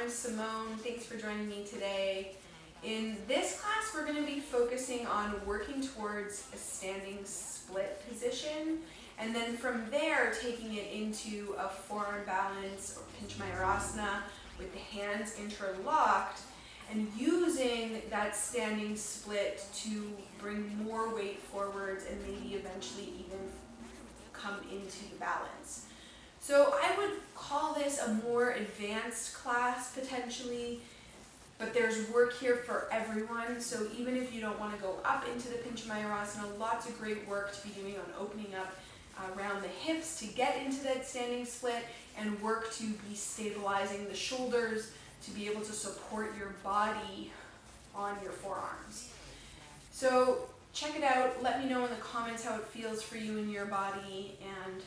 I'm Simone. Thanks for joining me today. In this class, we're going to be focusing on working towards a standing split position, and then from there taking it into a forearm balance or asana with the hands interlocked, and using that standing split to bring more weight forwards and maybe eventually even come into the balance. So I would call this a more advanced class potentially, but there's work here for everyone. So even if you don't want to go up into the asana, lots of great work to be doing on opening up around the hips to get into that standing split, and work to be stabilizing the shoulders to be able to support your body on your forearms. So check it out. Let me know in the comments how it feels for you in your body, and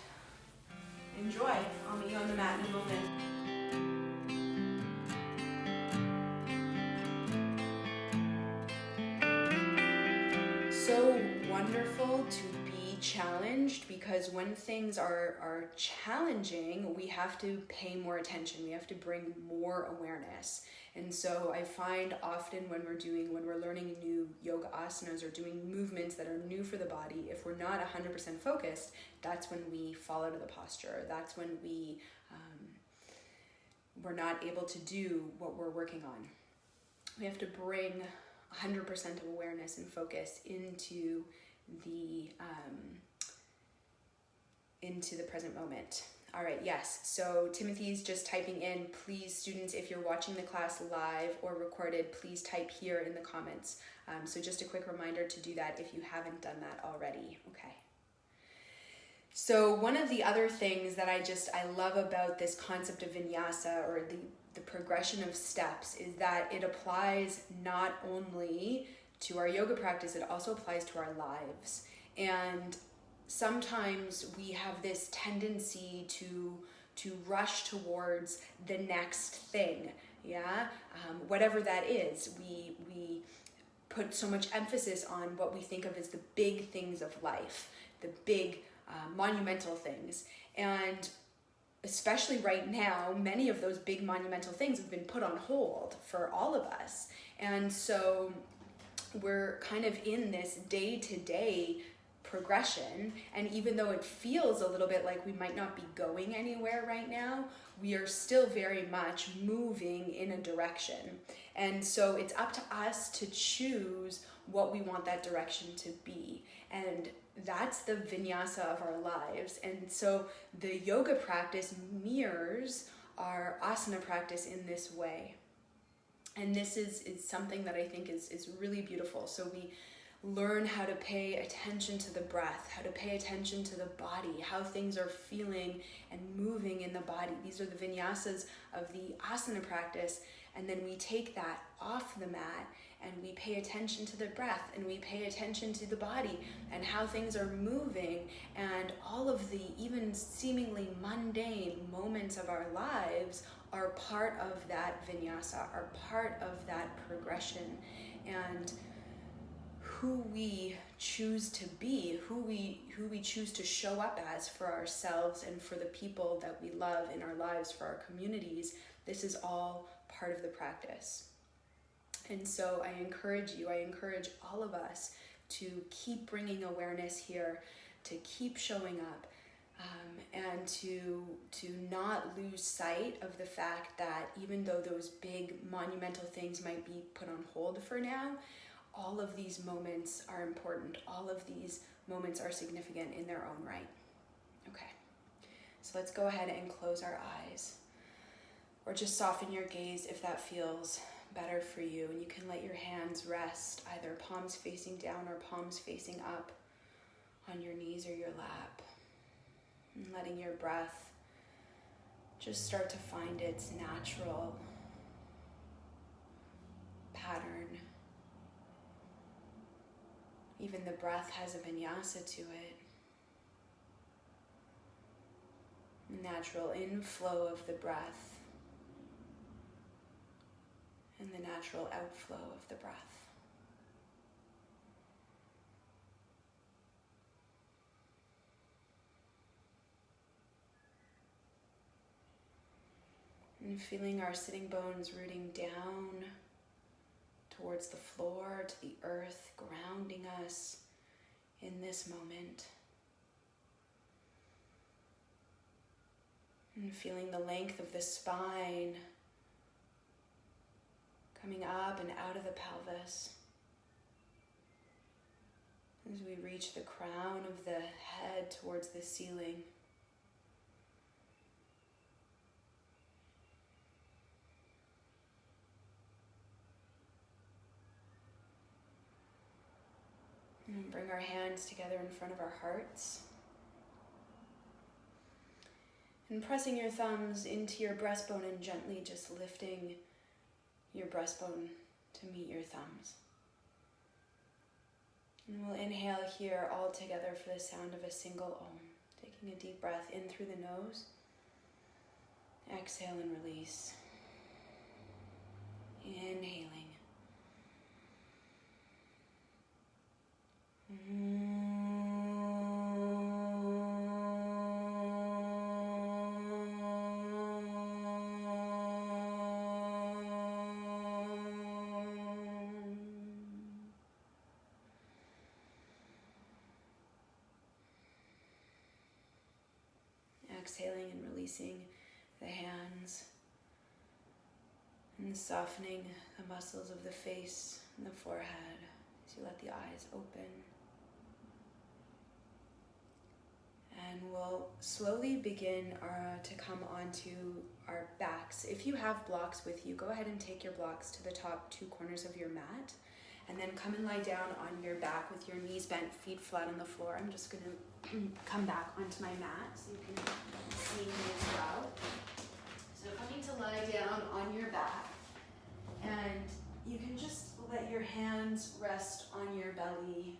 enjoy. I'll meet you on the mat in a moment. So wonderful to be challenged, because when things are challenging, we have to pay more attention. We have to bring more awareness. And so I find often when we're learning new yoga asanas or doing movements that are new for the body, if we're not 100% focused, that's when we fall out of the posture. That's when we're not able to do what we're working on. We have to bring 100% of awareness and focus into the present moment. All right, yes, so Timothy's just typing in. Please, students, if you're watching the class live or recorded, please type here in the comments. So just a quick reminder to do that if you haven't done that already. Okay. So one of the other things that I love about this concept of vinyasa, or the progression of steps, is that it applies not only to our yoga practice, it also applies to our lives. And sometimes we have this tendency to rush towards the next thing, whatever that is. We put so much emphasis on what we think of as the big things of life, the big monumental things. And especially right now, many of those big monumental things have been put on hold for all of us. And so we're kind of in this day-to-day progression, and even though it feels a little bit like we might not be going anywhere right now, we are still very much moving in a direction. And so it's up to us to choose what we want that direction to be, and that's the vinyasa of our lives. And so the yoga practice mirrors our asana practice in this way, and this is something that I think is really beautiful. So we learn how to pay attention to the breath, how to pay attention to the body, how things are feeling and moving in the body. These are the vinyasas of the asana practice. And then we take that off the mat and we pay attention to the breath, and we pay attention to the body and how things are moving, and all of the even seemingly mundane moments of our lives are part of that vinyasa, are part of that progression. And who we choose to be, who we choose to show up as for ourselves and for the people that we love in our lives, for our communities, this is all part of the practice. And so I encourage all of us to keep bringing awareness here, to keep showing up, and to not lose sight of the fact that even though those big monumental things might be put on hold for now, all of these moments are important. All of these moments are significant in their own right. Okay, so let's go ahead and close our eyes, or just soften your gaze if that feels better for you. And you can let your hands rest, either palms facing down or palms facing up on your knees or your lap. And letting your breath just start to find its natural pattern. Even the breath has a vinyasa to it. Natural inflow of the breath and the natural outflow of the breath. And feeling our sitting bones rooting down towards the floor, to the earth, grounding us in this moment. And feeling the length of the spine coming up and out of the pelvis as we reach the crown of the head towards the ceiling. And bring our hands together in front of our hearts. And pressing your thumbs into your breastbone and gently just lifting your breastbone to meet your thumbs. And we'll inhale here all together for the sound of a single Om. Taking a deep breath in through the nose. Exhale and release. Inhaling. Exhaling and releasing the hands and softening the muscles of the face and the forehead as you let the eyes open. And we'll slowly begin to come onto our backs. If you have blocks with you, go ahead and take your blocks to the top two corners of your mat. And then come and lie down on your back with your knees bent, feet flat on the floor. I'm just going to come back onto my mat so you can see me as well. So coming to lie down on your back, and you can just let your hands rest on your belly.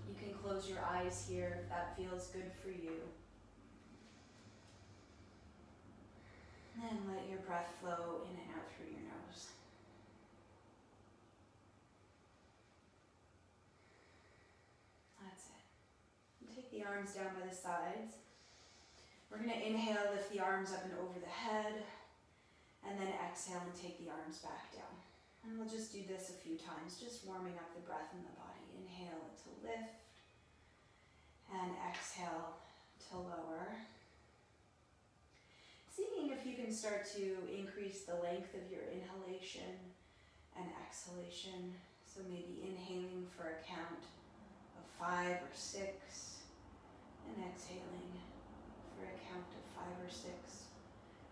You can close your eyes here if that feels good for you. And let your breath flow in and out through your nose. That's it. And take the arms down by the sides. We're going to inhale, lift the arms up and over the head, and then exhale and take the arms back down. And we'll just do this a few times, just warming up the breath in the body. Inhale to lift, and exhale to lower. Seeing if you can start to increase the length of your inhalation and exhalation. So maybe inhaling for a count of 5 or 6 and exhaling for a count of 5 or 6.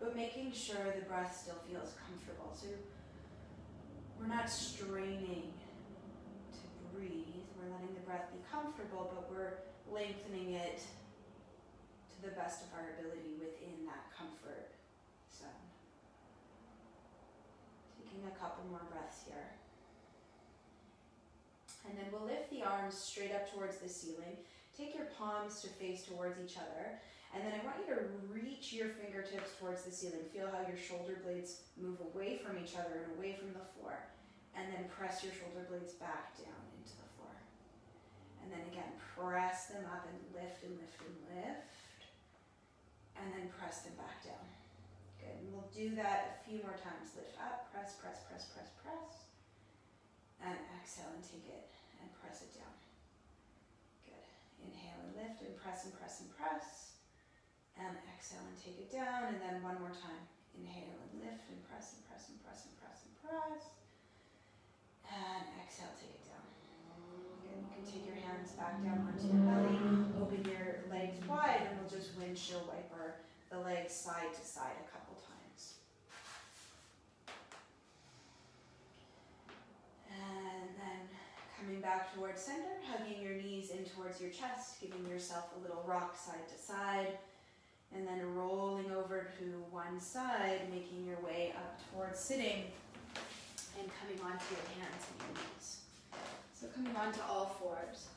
But making sure the breath still feels comfortable. So we're not straining to breathe. We're letting the breath be comfortable, but we're lengthening it to the best of our ability within that comfort zone. Taking a couple more breaths here. And then we'll lift the arms straight up towards the ceiling. Take your palms to face towards each other. And then I want you to reach your fingertips towards the ceiling. Feel how your shoulder blades move away from each other and away from the floor. And then press your shoulder blades back down into the floor. And then again, press them up and lift and lift and lift. And then press them back down. Good, and we'll do that a few more times. Lift up, press, press, press, press, press. And exhale and take it and press it down. Good, inhale and lift and press and press and press. And exhale and take it down, and then one more time. Inhale and lift and press and press and press and press and press. And exhale, take it down. Good, you can take your hands back down onto your belly, open your legs wide, and we'll just windshield wiper the legs side to side a couple times. And then coming back towards center, hugging your knees in towards your chest, giving yourself a little rock side to side. And then rolling over to one side, making your way up towards sitting and coming onto your hands and your knees. So coming onto all fours.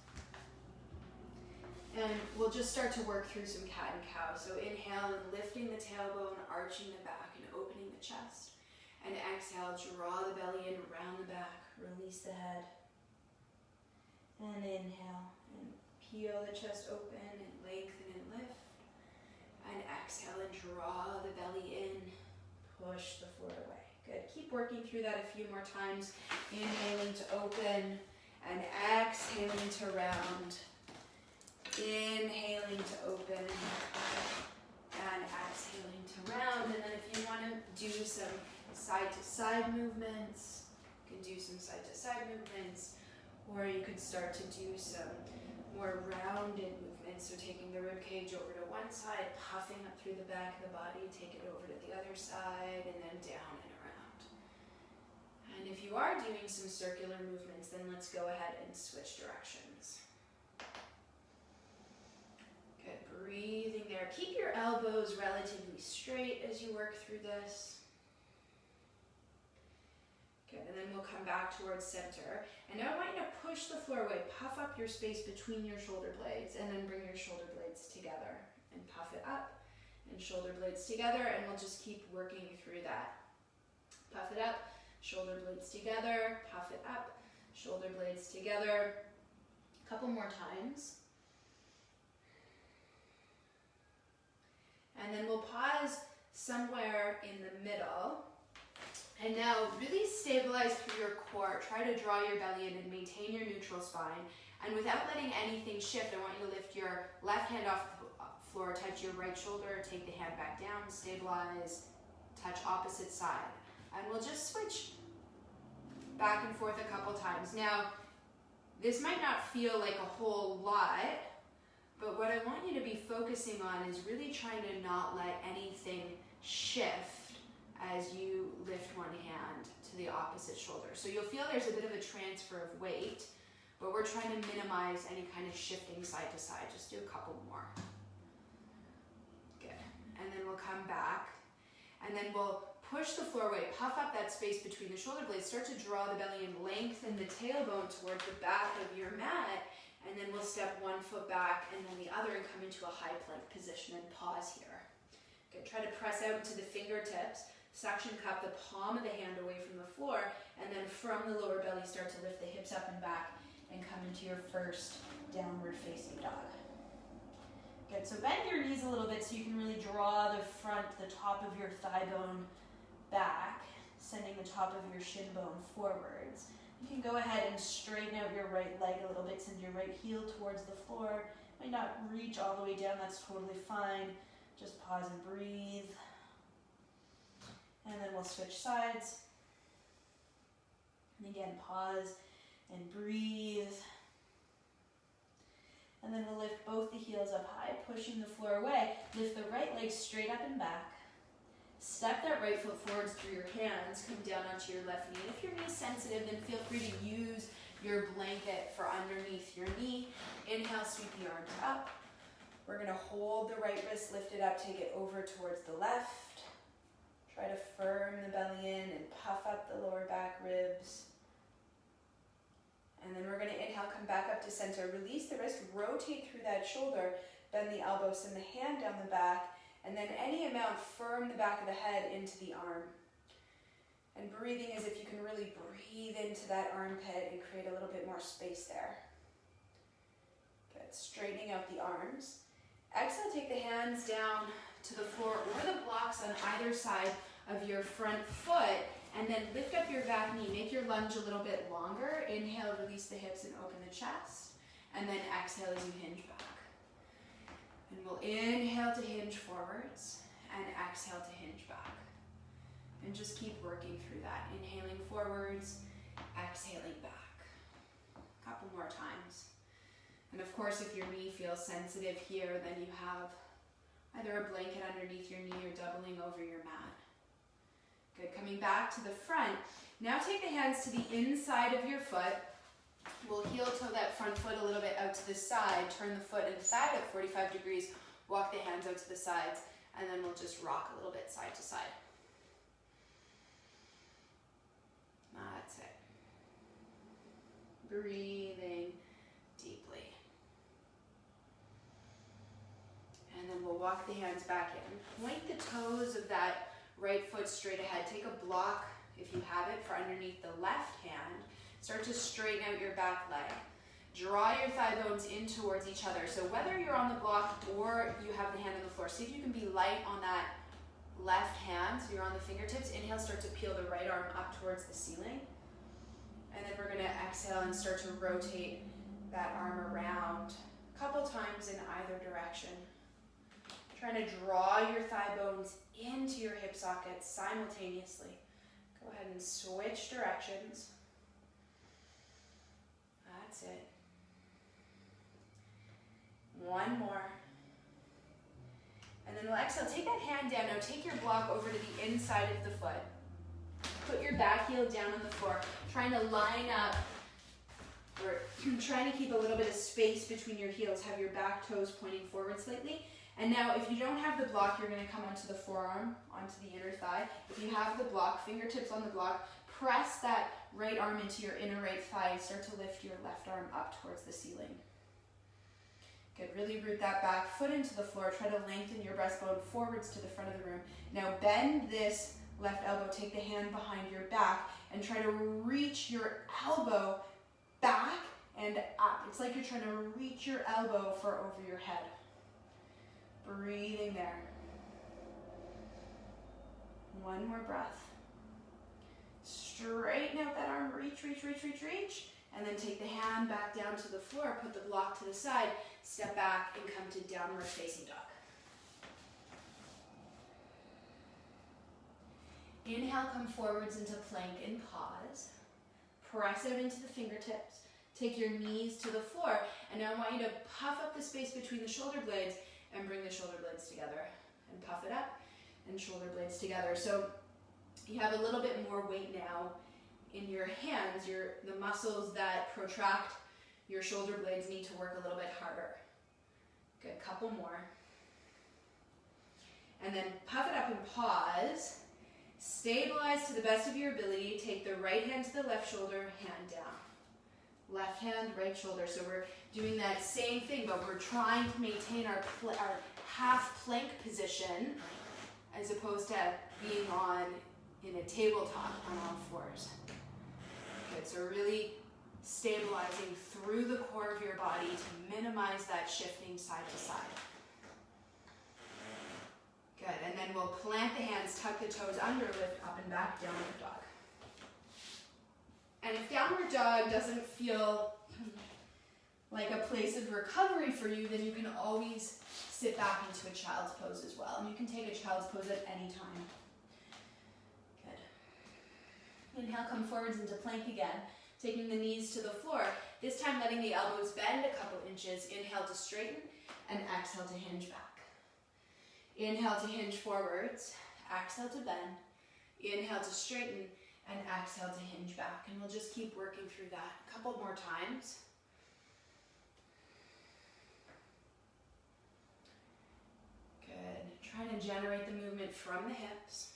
And we'll just start to work through some cat and cow. So inhale and lifting the tailbone, arching the back and opening the chest. And exhale, draw the belly in around the back, release the head. And inhale and peel the chest open and lengthen and lift. And exhale and draw the belly in. Push the floor away. Good. Keep working through that a few more times. Inhaling to open and exhaling to round. Inhaling to open and exhaling to round. And then if you want to do some side-to-side movements, you can do some side-to-side movements, or you could start to do some more rounded movements. So taking the rib cage over to one side, puffing up through the back of the body, take it over to the other side, and then down and around. And if you are doing some circular movements, then let's go ahead and switch directions. Good, breathing there. Keep your elbows relatively straight as you work through this. Good, and then we'll come back towards center. And now I want you to push the floor away. Puff up your space between your shoulder blades, and then bring your shoulder blades together. And puff it up, and shoulder blades together, and we'll just keep working through that. Puff it up, shoulder blades together, puff it up, shoulder blades together. A couple more times. And then we'll pause somewhere in the middle. And now really stabilize through your core. Try to draw your belly in and maintain your neutral spine. And without letting anything shift, I want you to lift your left hand off the floor, touch your right shoulder, take the hand back down, stabilize, touch opposite side. And we'll just switch back and forth a couple times. Now, this might not feel like a whole lot, but what I want you to be focusing on is really trying to not let anything shift as you lift one hand to the opposite shoulder. So you'll feel there's a bit of a transfer of weight, but we're trying to minimize any kind of shifting side to side. Just do a couple more. Good. And then we'll come back, and then we'll push the floor away, puff up that space between the shoulder blades, start to draw the belly in, lengthen the tailbone towards the back of your mat, and then we'll step one foot back and then the other and come into a high plank position and pause here. Good. Try to press out into the fingertips. Suction cup the palm of the hand away from the floor, and then from the lower belly start to lift the hips up and back and come into your first downward facing dog. Good, so bend your knees a little bit so you can really draw the top of your thigh bone back, sending the top of your shin bone forwards. You can go ahead and straighten out your right leg a little bit, send your right heel towards the floor. Might not reach all the way down, that's totally fine. Just pause and breathe. And then we'll switch sides. And again, pause and breathe. And then we'll lift both the heels up high, pushing the floor away. Lift the right leg straight up and back. Step that right foot forwards through your hands. Come down onto your left knee. And if your knee is sensitive, then feel free to use your blanket for underneath your knee. Inhale, sweep the arms up. We're going to hold the right wrist lifted up, take it over towards the left. Try to firm the belly in and puff up the lower back ribs. And then we're going to inhale, come back up to center. Release the wrist, rotate through that shoulder, bend the elbow, send the hand down the back, and then any amount, firm the back of the head into the arm. And breathing as if you can really breathe into that armpit and create a little bit more space there. Good, straightening out the arms. Exhale, take the hands down to the floor or the blocks on either side of your front foot, and then lift up your back knee. Make your lunge a little bit longer. Inhale, release the hips and open the chest, and then exhale as you hinge back. And we'll inhale to hinge forwards and exhale to hinge back. And just keep working through that. Inhaling forwards, exhaling back. A couple more times. And of course, if your knee feels sensitive here, then you have either a blanket underneath your knee or doubling over your mat. Good, coming back to the front. Now take the hands to the inside of your foot. We'll heel toe that front foot a little bit out to the side. Turn the foot inside at 45 degrees. Walk the hands out to the sides. And then we'll just rock a little bit side to side. That's it. Breathing deeply. And then we'll walk the hands back in. Point the toes of that right foot straight ahead. Take a block, if you have it, for underneath the left hand. Start to straighten out your back leg. Draw your thigh bones in towards each other. So whether you're on the block or you have the hand on the floor, see if you can be light on that left hand. So you're on the fingertips. Inhale, start to peel the right arm up towards the ceiling. And then we're gonna exhale and start to rotate that arm around a couple times in either direction. Trying to draw your thigh bones into your hip sockets simultaneously. Go ahead and switch directions. That's it. One more. And then we'll exhale. Take that hand down. Now take your block over to the inside of the foot. Put your back heel down on the floor. Trying to line up, or trying to keep a little bit of space between your heels. Have your back toes pointing forward slightly. And now if you don't have the block, you're going to come onto the forearm, onto the inner thigh. If you have the block, fingertips on the block, press that right arm into your inner right thigh. Start to lift your left arm up towards the ceiling. Good, really root that back foot into the floor. Try to lengthen your breastbone forwards to the front of the room. Now bend this left elbow, take the hand behind your back, and try to reach your elbow back and up. It's like you're trying to reach your elbow for over your head. Breathing there. One more breath. Straighten out that arm, reach, reach, reach, reach, reach. And then take the hand back down to the floor, put the block to the side, step back and come to downward facing dog. Inhale, come forwards into plank and pause. Press out into the fingertips. Take your knees to the floor. And now I want you to puff up the space between the shoulder blades and bring the shoulder blades together. And puff it up and shoulder blades together. So you have a little bit more weight now in your hands. The muscles that protract your shoulder blades need to work a little bit harder. Good, couple more. And then puff it up and pause. Stabilize to the best of your ability. Take the right hand to the left shoulder, hand down. Left hand, right shoulder. So we're doing that same thing, but we're trying to maintain our half plank position as opposed to being in a tabletop on all fours. Good, so really stabilizing through the core of your body to minimize that shifting side to side. Good, and then we'll plant the hands, tuck the toes under, lift up and back, downward dog. And if downward dog doesn't feel like a place of recovery for you, then you can always sit back into a child's pose as well. And you can take a child's pose at any time. Good. Inhale, come forwards into plank again. Taking the knees to the floor. This time letting the elbows bend a couple inches. Inhale to straighten and exhale to hinge back. Inhale to hinge forwards, exhale to bend, inhale to straighten, and exhale to hinge back. And we'll just keep working through that a couple more times. Good. Trying to generate the movement from the hips.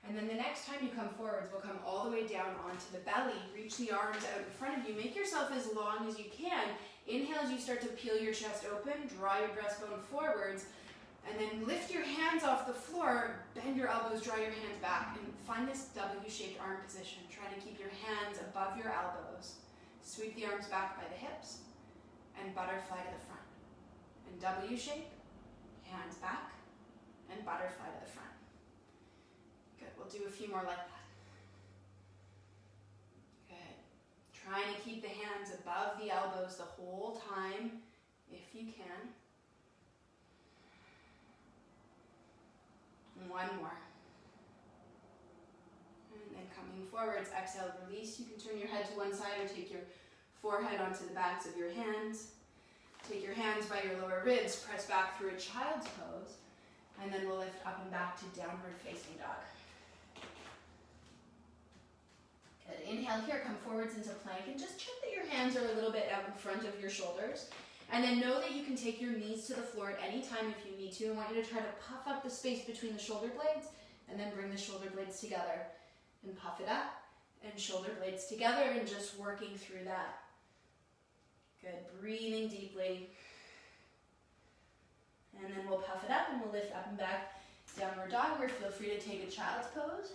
And then the next time you come forwards, we'll come all the way down onto the belly. Reach the arms out in front of you. Make yourself as long as you can. Inhale as you start to peel your chest open. Draw your breastbone forwards. And then lift your hands off the floor. Bend your elbows. Draw your hands back. And find this W-shaped arm position. Try to keep your hands above your elbows. Sweep the arms back by the hips. And butterfly to the front. And W-shape. Hands back. And butterfly to the front. Good, we'll do a few more like that. Good. Trying to keep the hands above the elbows the whole time, if you can. One more. And then coming forwards, exhale, release. You can turn your head to one side or take your forehead onto the backs of your hands. Take your hands by your lower ribs, press back through a child's pose, and then we'll lift up and back to downward facing dog. Good. Inhale here, come forwards into plank, and just check that your hands are a little bit out in front of your shoulders. And then know that you can take your knees to the floor at any time if you need to. I want you to try to puff up the space between the shoulder blades, and then bring the shoulder blades together. And puff it up, and shoulder blades together, and just working through that. Good. Breathing deeply. And then we'll puff it up, and we'll lift up and back. Downward dog, or feel free to take a child's pose.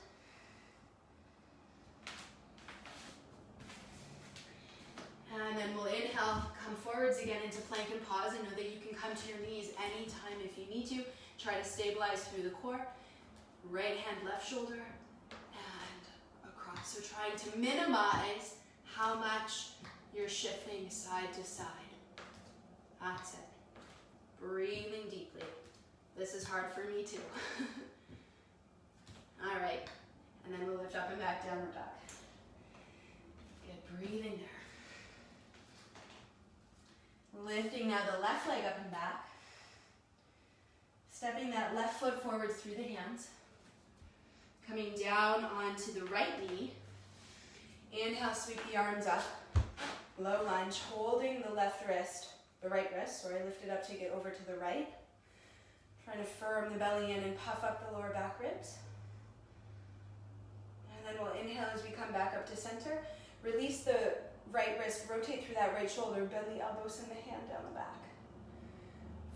And then we'll inhale, come forwards again into plank and pause, and know that you can come to your knees anytime if you need to. Try to stabilize through the core. Right hand, left shoulder, and across. So trying to minimize how much you're shifting side to side. That's it. Breathing deeply. This is hard for me too. All right, and then we'll lift up and back, downward dog. Good, breathing there. Lifting now the left leg up and back. Stepping that left foot forward through the hands. Coming down onto the right knee. Inhale, sweep the arms up. Low lunge, holding the left wrist, the right wrist, sorry, lift it up, take it over to the right. Trying to firm the belly in and puff up the lower back ribs. And then we'll inhale as we come back up to center. Release the right wrist, rotate through that right shoulder, bend the elbows, send the hand down the back.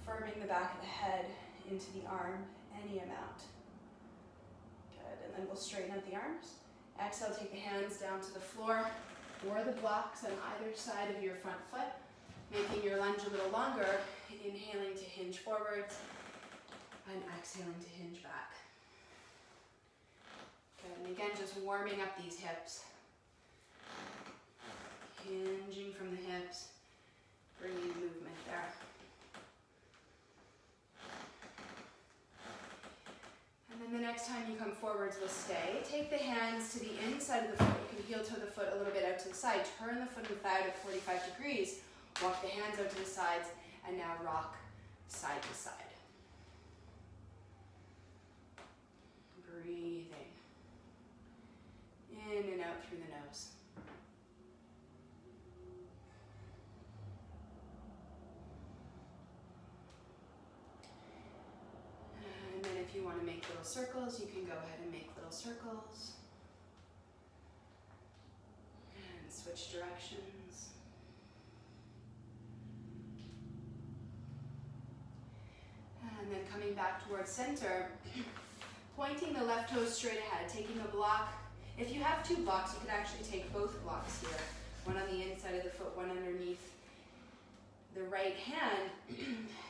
Firming the back of the head into the arm, any amount. Good, and then we'll straighten out the arms. Exhale, take the hands down to the floor or the blocks on either side of your front foot, making your lunge a little longer, inhaling to hinge forwards, and exhaling to hinge back. Good, and again, just warming up these hips. Hinging from the hips, bringing movement there. And then the next time you come forwards, we'll stay. Take the hands to the inside of the foot. You can heel toe the foot a little bit out to the side. Turn the foot and thigh to 45 degrees. Walk the hands out to the sides, and now rock side to side. Breathing in and out through the nose. And then if you want to make little circles, you can go ahead and make little circles. And switch directions. And then coming back towards center, pointing the left toes straight ahead, taking a block. If you have two blocks, you can actually take both blocks here. One on the inside of the foot, one underneath the right hand.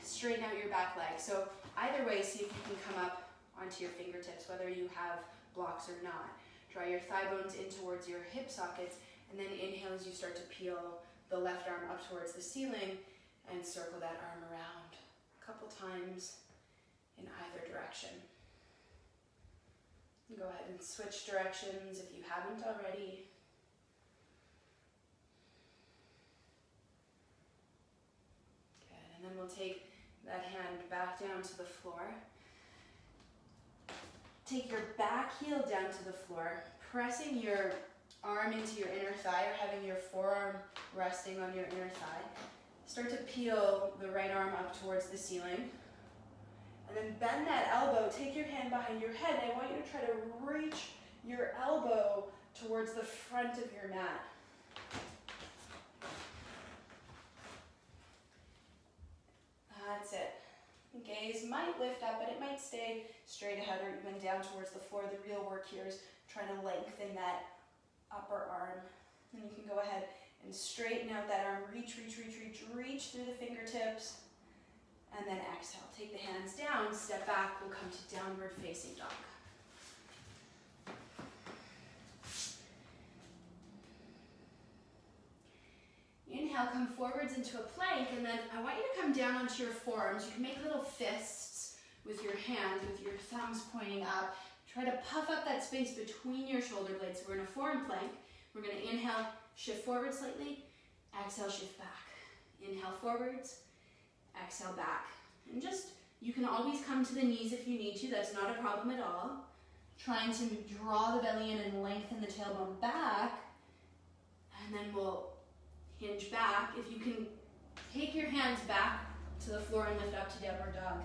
Straighten out your back leg. So either way, see if you can come up onto your fingertips, whether you have blocks or not. Draw your thigh bones in towards your hip sockets, and then inhale as you start to peel the left arm up towards the ceiling and circle that arm around a couple times in either direction. Go ahead and switch directions if you haven't already. Good, and then we'll take that hand back down to the floor. Take your back heel down to the floor, pressing your arm into your inner thigh or having your forearm resting on your inner thigh. Start to peel the right arm up towards the ceiling. And then bend that elbow, take your hand behind your head, and I want you to try to reach your elbow towards the front of your mat. That's it. Gaze might lift up, but it might stay straight ahead or even down towards the floor. The real work here is trying to lengthen that upper arm. And you can go ahead and straighten out that arm. Reach, reach, reach, reach, reach through the fingertips. And then exhale. Take the hands down, step back. We'll come to downward facing dog. Inhale, come forwards into a plank, and then I want you to come down onto your forearms. You can make little fists with your hands, with your thumbs pointing up. Try to puff up that space between your shoulder blades. So we're in a forearm plank. We're going to inhale, shift forward slightly. Exhale, shift back. Inhale forwards. Exhale back. And just, you can always come to the knees if you need to. That's not a problem at all. Trying to draw the belly in and lengthen the tailbone back. And then we'll hinge back. If you can take your hands back to the floor and lift up to downward dog,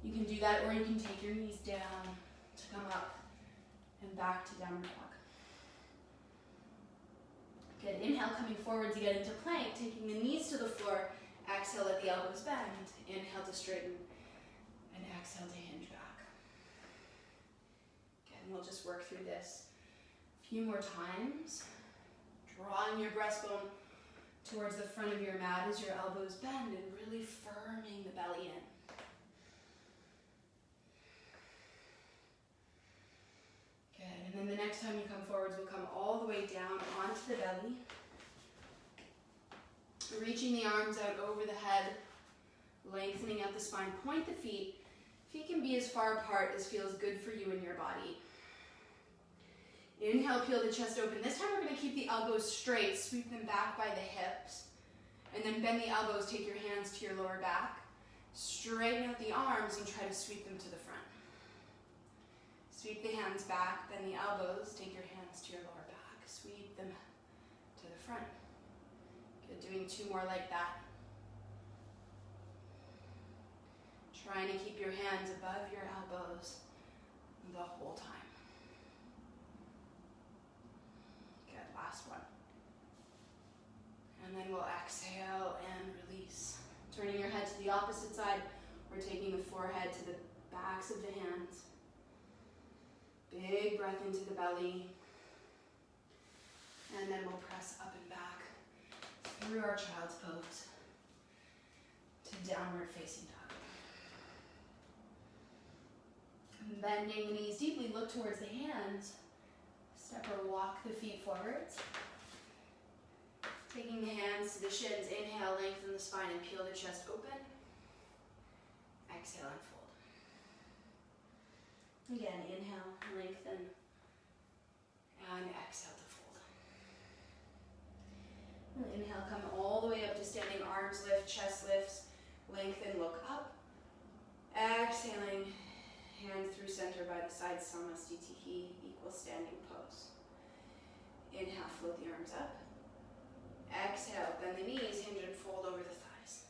you can do that, or you can take your knees down to come up and back to downward dog. Good. Inhale, coming forwards again into plank, taking the knees to the floor. Exhale, let the elbows bend. Inhale to straighten, and exhale to hinge back. Again, we'll just work through this a few more times. Drawing your breastbone towards the front of your mat as your elbows bend and really firming the belly in. Good, and then the next time you come forwards, we'll come all the way down onto the belly. Reaching the arms out over the head, lengthening out the spine, point the feet. Feet can be as far apart as feels good for you and your body. Inhale, peel the chest open. This time we're going to keep the elbows straight, sweep them back by the hips, and then bend the elbows, take your hands to your lower back, straighten out the arms and try to sweep them to the front. Sweep the hands back, bend the elbows, take your hands to your lower back, sweep them to the front. Good, doing 2 more like that. Trying to keep your hands above your elbows the whole time. Good, last one. And then we'll exhale and release. Turning your head to the opposite side, we're taking the forehead to the backs of the hands. Big breath into the belly. And then we'll press up and back through our child's pose to downward facing dog. Bending the knees deeply, look towards the hands. Step or walk the feet forwards. Taking the hands to the shins, inhale, lengthen the spine and peel the chest open. Exhale and fold. Again, inhale, lengthen, and exhale to fold. Inhale, come all the way up to standing, arms lift, chest lifts, lengthen, look up. Exhaling, hands through center by the side, Samastitihi, equal standing pose. Inhale, float the arms up. Exhale, bend the knees, hinge and fold over the thighs.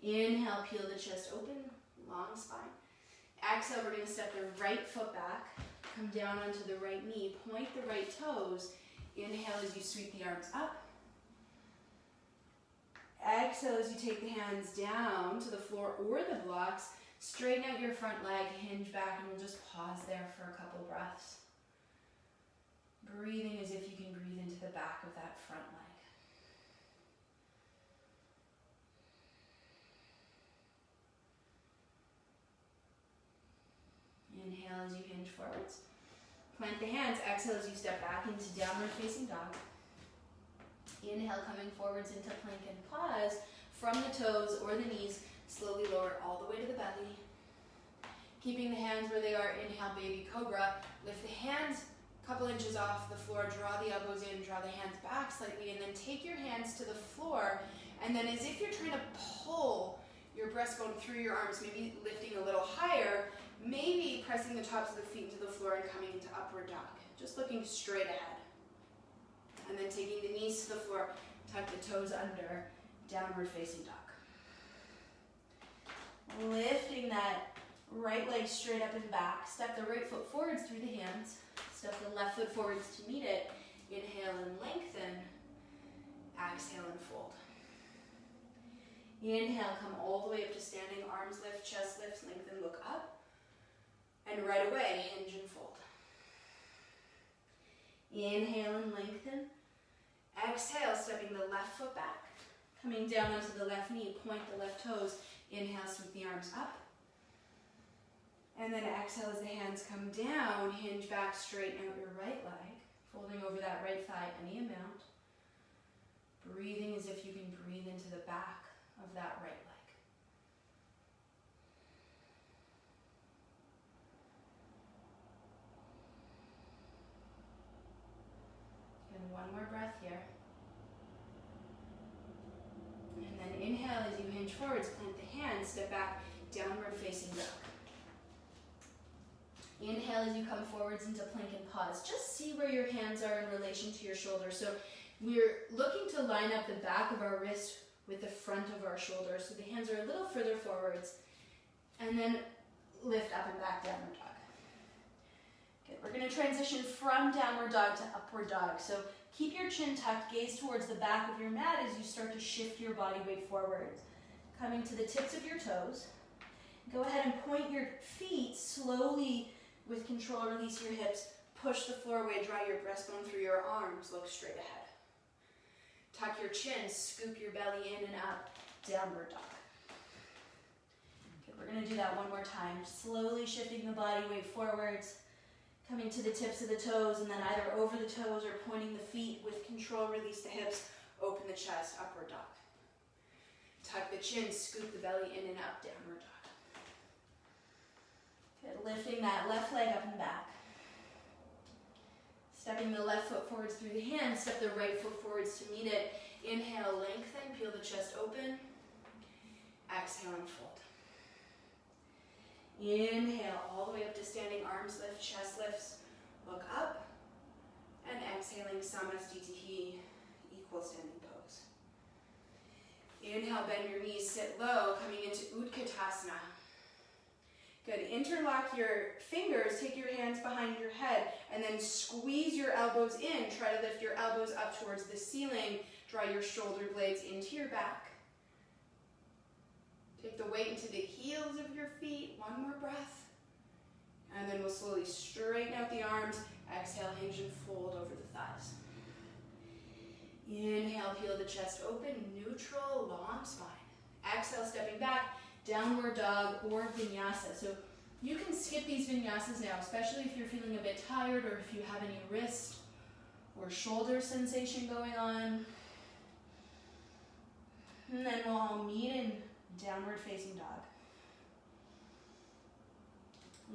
Inhale, peel the chest open, long spine. Exhale, we're going to step the right foot back, come down onto the right knee, point the right toes. Inhale as you sweep the arms up. Exhale as you take the hands down to the floor or the blocks. Straighten out your front leg, hinge back, and we'll just pause there for a couple breaths. Breathing as if you can breathe into the back of that front leg. Inhale as you hinge forwards. Plant the hands. Exhale as you step back into downward facing dog. Inhale, coming forwards into plank and pause. From the toes or the knees, slowly lower all the way to the belly. Keeping the hands where they are, inhale, baby cobra. Lift the hands a couple inches off the floor, draw the elbows in, draw the hands back slightly, and then take your hands to the floor. And then as if you're trying to pull your breastbone through your arms, maybe lifting a little higher, maybe pressing the tops of the feet into the floor and coming into upward dog. Just looking straight ahead. And then taking the knees to the floor, tuck the toes under, downward facing dog. Lifting that right leg straight up and back. Step the right foot forwards through the hands. Step the left foot forwards to meet it. Inhale and lengthen. Exhale and fold. Inhale, come all the way up to standing. Arms lift, chest lifts, lengthen, look up. And right away, hinge and fold. Inhale and lengthen. Exhale, stepping the left foot back. Coming down onto the left knee, point the left toes. Inhale, sweep the arms up. And then exhale as the hands come down, hinge back, straighten out your right leg. Folding over that right thigh any amount. Breathing as if you can breathe into the back of that right leg. And one more breath here. And then inhale as you hinge forwards, plant the hands, step back, downward facing dog. Inhale as you come forwards into plank and pause. Just see where your hands are in relation to your shoulders. So we're looking to line up the back of our wrist with the front of our shoulders. So the hands are a little further forwards. And then lift up and back, downward dog. Good. We're going to transition from downward dog to upward dog. So keep your chin tucked, gaze towards the back of your mat as you start to shift your body weight forwards. Coming to the tips of your toes. Go ahead and point your feet slowly. With control, release your hips, push the floor away, draw your breastbone through your arms, look straight ahead. Tuck your chin, scoop your belly in and up, downward dog. Okay, we're gonna do that one more time. Slowly shifting the body weight forwards, coming to the tips of the toes, and then either over the toes or pointing the feet with control. Release the hips, open the chest, upward dog. Tuck the chin, scoop the belly in and up, downward dog. Good, lifting that left leg up and back. Stepping the left foot forwards through the hands, step the right foot forwards to meet it. Inhale, lengthen, peel the chest open. Exhale, unfold. Inhale, all the way up to standing, arms lift, chest lifts, look up. And exhaling, Samasthiti, equal standing pose. Inhale, bend your knees, sit low, coming into Utkatasana. Good, interlock your fingers, take your hands behind your head, and then squeeze your elbows in. Try to lift your elbows up towards the ceiling. Draw your shoulder blades into your back. Take the weight into the heels of your feet. One more breath. And then we'll slowly straighten out the arms. Exhale, hinge and fold over the thighs. Inhale, peel the chest open, neutral, long spine. Exhale, stepping back, downward dog or vinyasa. So you can skip these vinyasas now, especially if you're feeling a bit tired or if you have any wrist or shoulder sensation going on. And then we'll all meet in downward facing dog.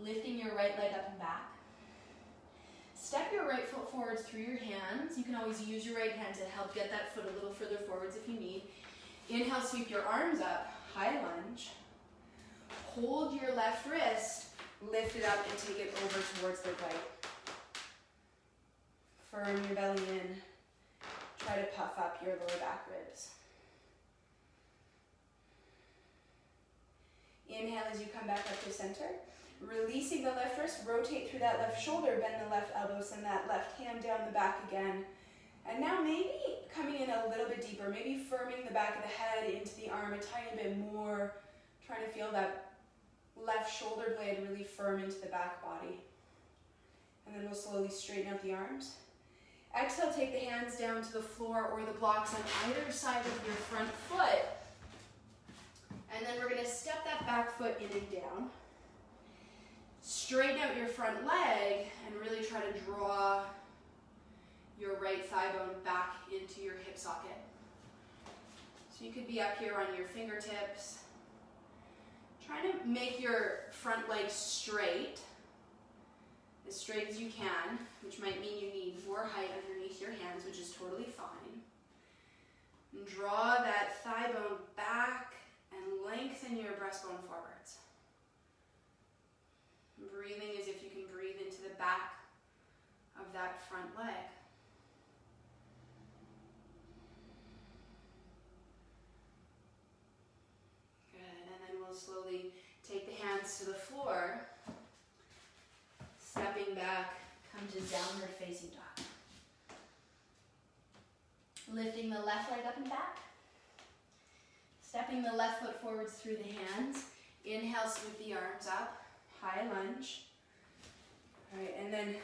Lifting your right leg up and back. Step your right foot forwards through your hands. You can always use your right hand to help get that foot a little further forwards if you need. Inhale, sweep your arms up, high lunge. Hold your left wrist, lift it up and take it over towards the right. Firm your belly in. Try to puff up your lower back ribs. Inhale as you come back up to center. Releasing the left wrist, rotate through that left shoulder, bend the left elbow, send that left hand down the back again. And now maybe coming in a little bit deeper, maybe firming the back of the head into the arm a tiny bit more, trying to feel that left shoulder blade really firm into the back body. And then we'll slowly straighten out the arms. Exhale, take the hands down to the floor or the blocks on either side of your front foot. And then we're going to step that back foot in and down. Straighten out your front leg and really try to draw your right thigh bone back into your hip socket. So you could be up here on your fingertips. Try to make your front leg straight as you can, which might mean you need more height underneath your hands, which is totally fine. And draw that thigh bone back and lengthen your breastbone forwards. Breathing as if you can breathe into the back of that front leg. Good, and then we'll slowly take the hands to the floor. Stepping back, come to downward facing dog. Lifting the left leg up and back. Stepping the left foot forwards through the hands. Inhale, sweep the arms up. High lunge. All right, and then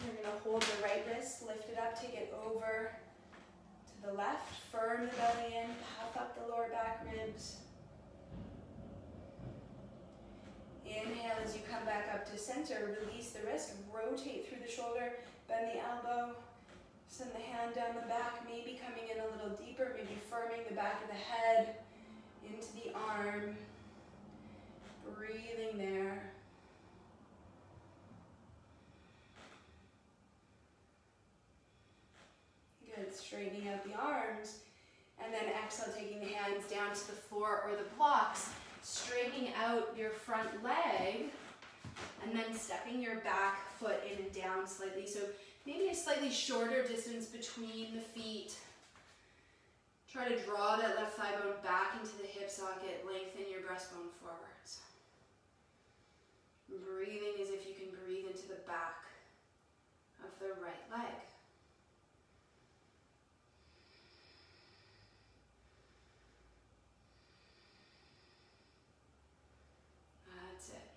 you're going to hold the right wrist, lift it up, take it over to the left, firm the belly in, puff up the lower back ribs. Inhale as you come back up to center, release the wrist, rotate through the shoulder, bend the elbow, send the hand down the back, maybe coming in a little deeper, maybe firming the back of the head into the arm. Breathing there. Good, straightening out the arms. And then exhale, taking the hands down to the floor or the blocks, straightening out your front leg, and then stepping your back foot in and down slightly. So maybe a slightly shorter distance between the feet. Try to draw that left thigh bone back into the hip socket, lengthen your breastbone forwards. Breathing as if you can breathe into the back of the right leg. That's it.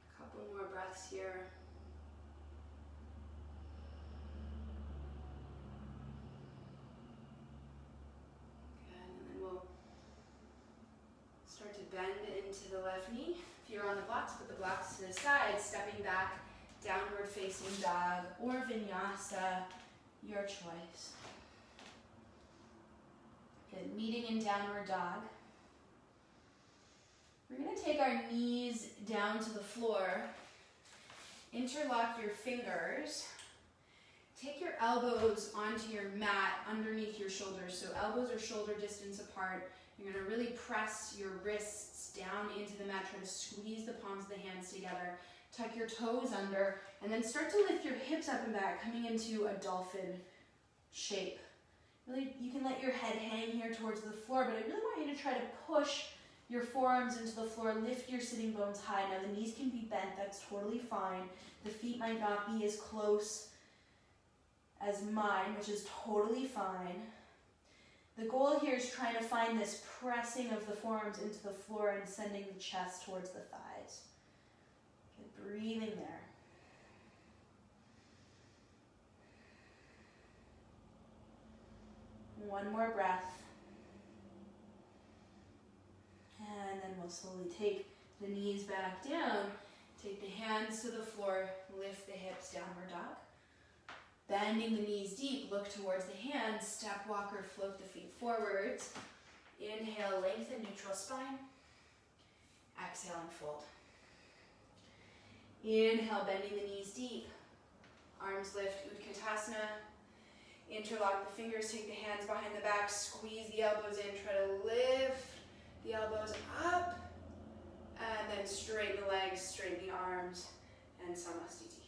A couple more breaths here. into the left knee. If you're on the blocks, put the blocks to the side, stepping back, downward facing dog or vinyasa, your choice. Good, meeting in downward dog. We're going to take our knees down to the floor, interlock your fingers, take your elbows onto your mat underneath your shoulders, so elbows are shoulder distance apart. You're going to really press your wrists down into the mat, try to squeeze the palms of the hands together, tuck your toes under, and then start to lift your hips up and back, coming into a dolphin shape. Really, you can let your head hang here towards the floor, but I really want you to try to push your forearms into the floor, lift your sitting bones high. Now the knees can be bent, that's totally fine. The feet might not be as close as mine, which is totally fine. The goal here is trying to find this pressing of the forearms into the floor and sending the chest towards the thighs. Good, breathing there. One more breath. And then we'll slowly take the knees back down, take the hands to the floor, lift the hips, downward dog. Bending the knees deep, look towards the hands, step, walk, or float the feet forwards. Inhale, lengthen, neutral spine. Exhale, and fold. Inhale, bending the knees deep. Arms lift, Utkatasana. Interlock the fingers, take the hands behind the back, squeeze the elbows in, try to lift the elbows up, and then straighten the legs, straighten the arms, and Samastitihi.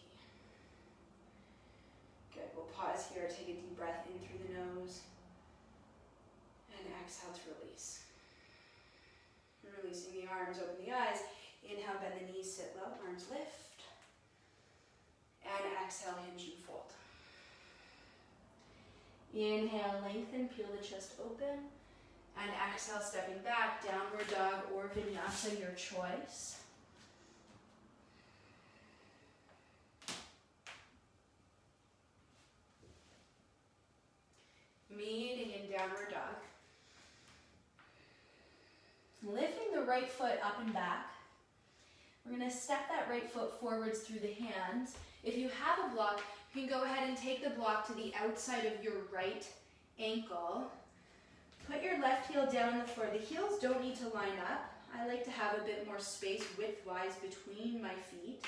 Good, we'll pause here, take a deep breath in through the nose, and exhale to release. Releasing the arms, open the eyes. Inhale, bend the knees, sit low, arms lift. And exhale, hinge and fold. Inhale, lengthen, peel the chest open. And exhale, stepping back, downward dog or vinyasa, your choice. Meeting in downward dog. Lifting the right foot up and back. We're going to step that right foot forwards through the hands. If you have a block, you can go ahead and take the block to the outside of your right ankle. Put your left heel down on the floor. The heels don't need to line up. I like to have a bit more space width-wise between my feet.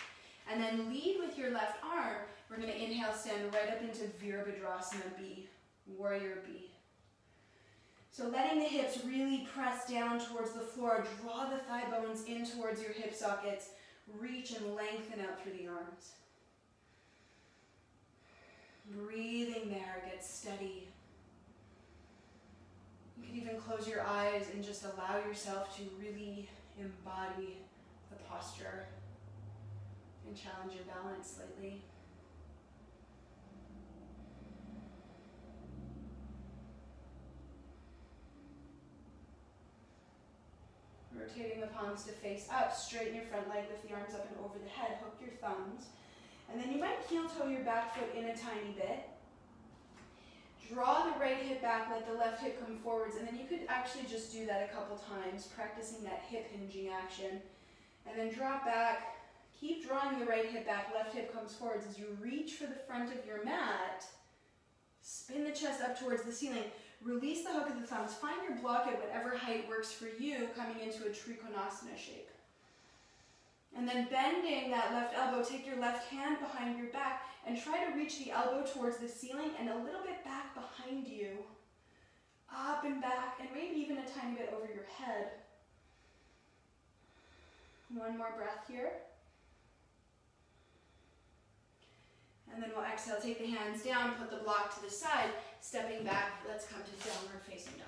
And then lead with your left arm. We're going to inhale, stand right up into Virabhadrasana B, Warrior B. So letting the hips really press down towards the floor. Draw the thigh bones in towards your hip sockets. Reach and lengthen out through the arms. Breathing there, get steady. You can even close your eyes and just allow yourself to really embody the posture and challenge your balance slightly. Rotating the palms to face up, straighten your front leg, lift the arms up and over the head, hook your thumbs. And then you might heel toe your back foot in a tiny bit. Draw the right hip back, let the left hip come forwards, and then you could actually just do that a couple times, practicing that hip hinging action. And then drop back, keep drawing the right hip back, left hip comes forwards. As you reach for the front of your mat, spin the chest up towards the ceiling. Release the hook of the thumbs. Find your block at whatever height works for you, coming into a Trikonasana shape. And then bending that left elbow, take your left hand behind your back and try to reach the elbow towards the ceiling and a little bit back behind you. Up and back, and maybe even a tiny bit over your head. One more breath here. And then we'll exhale, take the hands down, put the block to the side, stepping back, let's come to downward facing dog.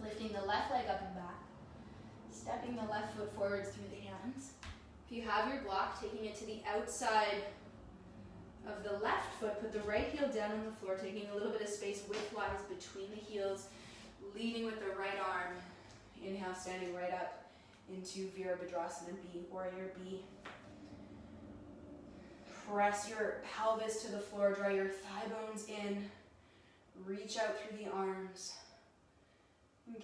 Lifting the left leg up and back, stepping the left foot forwards through the hands. If you have your block, taking it to the outside of the left foot, put the right heel down on the floor, taking a little bit of space widthwise between the heels, leading with the right arm. Inhale, standing right up into Virabhadrasana B, Warrior B. Press your pelvis to the floor, draw your thigh bones in, reach out through the arms.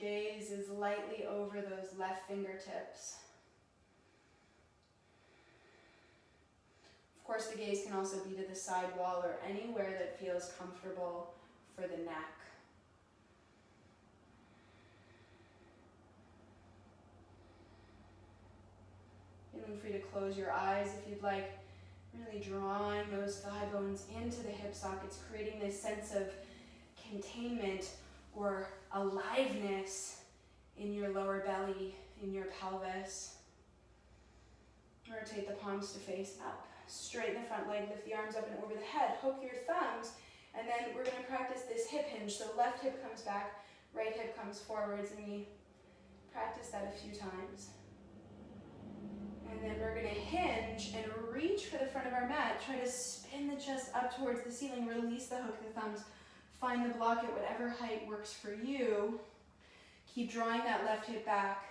Gaze is lightly over those left fingertips. Of course, the gaze can also be to the side wall or anywhere that feels comfortable for the neck. Feeling free to close your eyes if you'd like, really drawing those thigh bones into the hip sockets, creating this sense of containment or aliveness in your lower belly, in your pelvis. Rotate the palms to face up. Straighten the front leg, lift the arms up and over the head. Hook your thumbs, and then we're going to practice this hip hinge. So left hip comes back, right hip comes forwards, and we practice that a few times. And then we're going to hinge and reach for the front of our mat. Try to spin the chest up towards the ceiling. Release the hook, the thumbs. Find the block at whatever height works for you. Keep drawing that left hip back.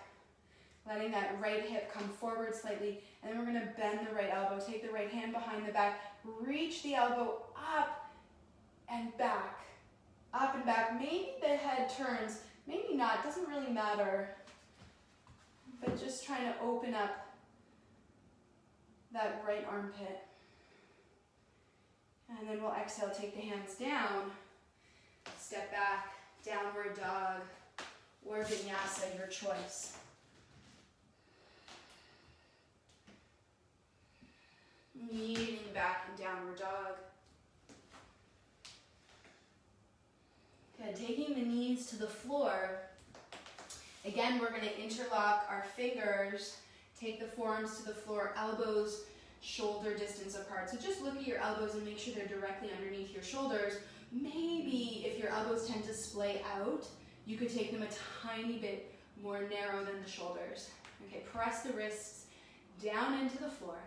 Letting that right hip come forward slightly. And then we're going to bend the right elbow. Take the right hand behind the back. Reach the elbow up and back. Up and back. Maybe the head turns. Maybe not. Doesn't really matter. But just trying to open up that right armpit. And then we'll exhale. Take the hands down. Step back. Downward dog. Or vinyasa, your choice. Leaning back in downward dog. Good, taking the knees to the floor. Again, we're going to interlock our fingers. Take the forearms to the floor, elbows shoulder distance apart. So just look at your elbows and make sure they're directly underneath your shoulders. Maybe if your elbows tend to splay out, you could take them a tiny bit more narrow than the shoulders. Okay, press the wrists down into the floor.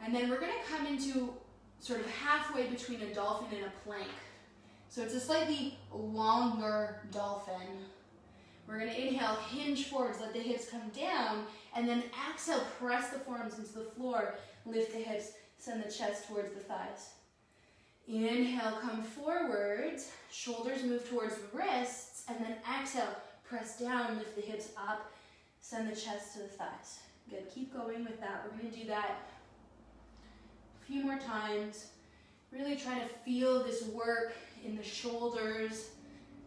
And then we're going to come into sort of halfway between a dolphin and a plank. So it's a slightly longer dolphin. We're going to inhale, hinge forwards, let the hips come down, and then exhale, press the forearms into the floor, lift the hips, send the chest towards the thighs. Inhale, come forwards, shoulders move towards the wrists, and then exhale, press down, lift the hips up, send the chest to the thighs. Good, keep going with that. We're going to do that a few more times. Really trying to feel this work in the shoulders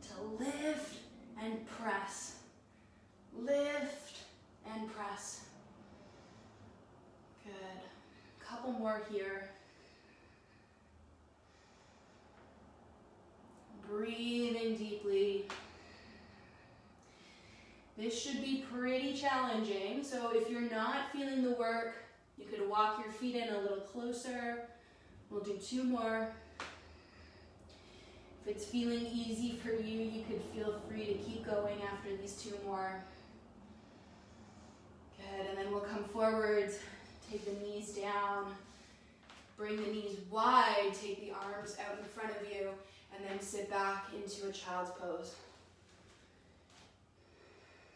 to lift and press. Lift and press. Good. A couple more here. Breathing deeply. This should be pretty challenging, so if you're not feeling the work, you could walk your feet in a little closer. We'll do 2 more. If it's feeling easy for you, you could feel free to keep going after these 2 more. Good, and then we'll come forwards, take the knees down, bring the knees wide, take the arms out in front of you, and then sit back into a child's pose.